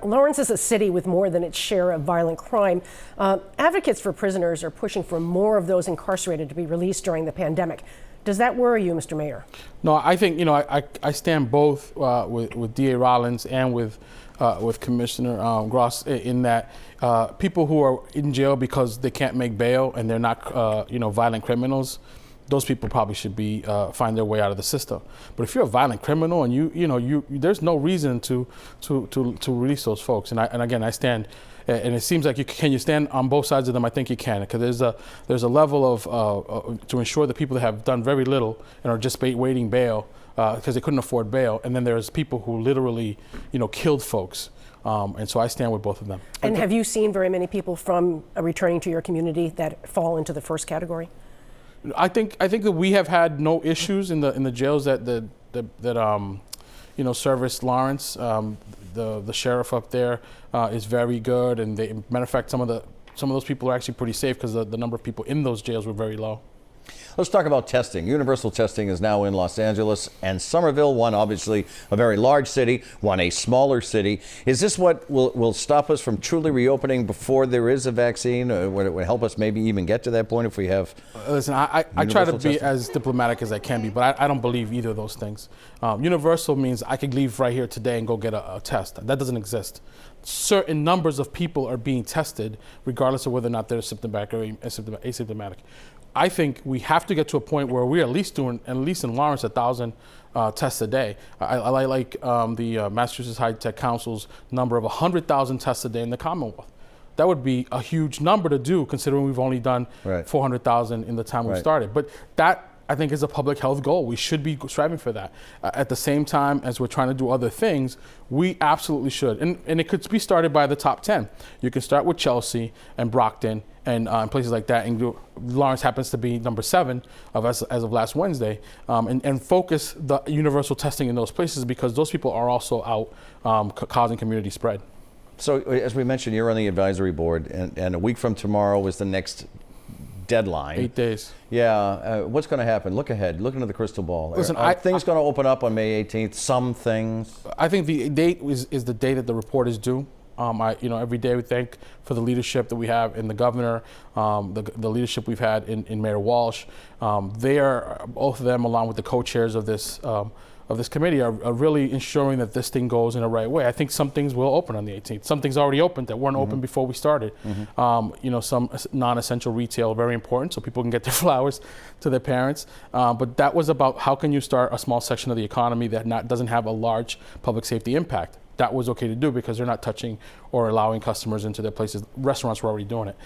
Lawrence is a city with more than its share of violent crime. Advocates for prisoners are pushing for more of those incarcerated to be released during the pandemic. Does that worry you, Mr. Mayor? No, I think, I stand both with D.A. Rollins and with Commissioner Gross in that people who are in jail because they can't make bail and they're not, violent criminals, those people probably should be find their way out of the system. But if you're a violent criminal and there's no reason to release those folks. And again, I stand, and it seems like can you stand on both sides of them? I think you can, because there's a level of to ensure that people that have done very little and are just waiting bail because they couldn't afford bail, and then there's people who literally killed folks. And so I stand with both of them. And have you seen very many people from returning to your community that fall into the first category? I think that we have had no issues in the jails that service Lawrence. The sheriff up there is very good, and matter of fact, some of those people are actually pretty safe because the number of people in those jails were very low. Let's talk about testing. Universal testing is now in Los Angeles and Somerville, one obviously a very large city, one a smaller city. Is this what will stop us from truly reopening before there is a vaccine? Would it help us maybe even get to that point if we have Listen, I try to be as diplomatic as I can be, but I don't believe either of those things. Universal means I could leave right here today and go get a test. That doesn't exist. Certain numbers of people are being tested regardless of whether or not they're symptomatic or asymptomatic. I think we have to get to a point where we're at least doing, at least in Lawrence, 1,000 tests a day. I like the Massachusetts High Tech Council's number of 100,000 tests a day in the Commonwealth. That would be a huge number to do, considering we've only done 400,000 in the time we started. But that, I think, is a public health goal. We should be striving for that. At the same time as we're trying to do other things, we absolutely should. And it could be started by the top 10. You can start with Chelsea and Brockton and places like that. And Lawrence happens to be number 7 as of last Wednesday. And focus the universal testing in those places, because those people are also out causing community spread. So as we mentioned, you're on the advisory board, and a week from tomorrow is the next deadline. 8 days. Yeah. What's going to happen? Look ahead. Look into the crystal ball. Listen, are things going to open up on May 18th? Some things. I think the date is the day that the report is due. Every day we thank for the leadership that we have in the governor, the leadership we've had in Mayor Walsh. They are, both of them, along with the co-chairs of this committee, are really ensuring that this thing goes in the right way. I think some things will open on the 18th. Some things already opened that weren't open before we started. Some non-essential retail, very important, so people can get their flowers to their parents. But that was about how can you start a small section of the economy that doesn't have a large public safety impact. That was okay to do because they're not touching or allowing customers into their places. Restaurants were already doing it.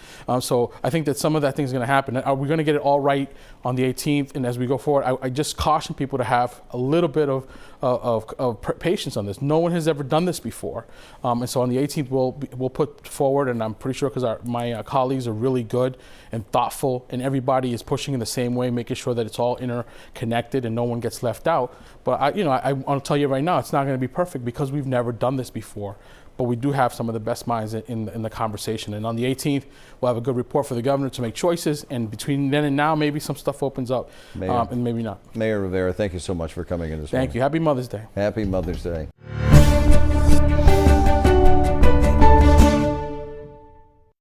So I think that some of that thing is going to happen. Are we going to get it all right on the 18th? And as we go forward, I just caution people to have a little bit of patience on this. No one has ever done this before. And so on the 18th, we'll put forward, and I'm pretty sure because my colleagues are really good and thoughtful, and everybody is pushing in the same way, making sure that it's all interconnected and no one gets left out. But I want to tell you right now, it's not going to be perfect because we've never done this before. But we do have some of the best minds in the conversation. And on the 18th, we'll have a good report for the governor to make choices. And between then and now, maybe some stuff opens up, and maybe not. Mayor Rivera, thank you so much for coming in this morning. Thank you. Happy Mother's Day. Happy Mother's Day.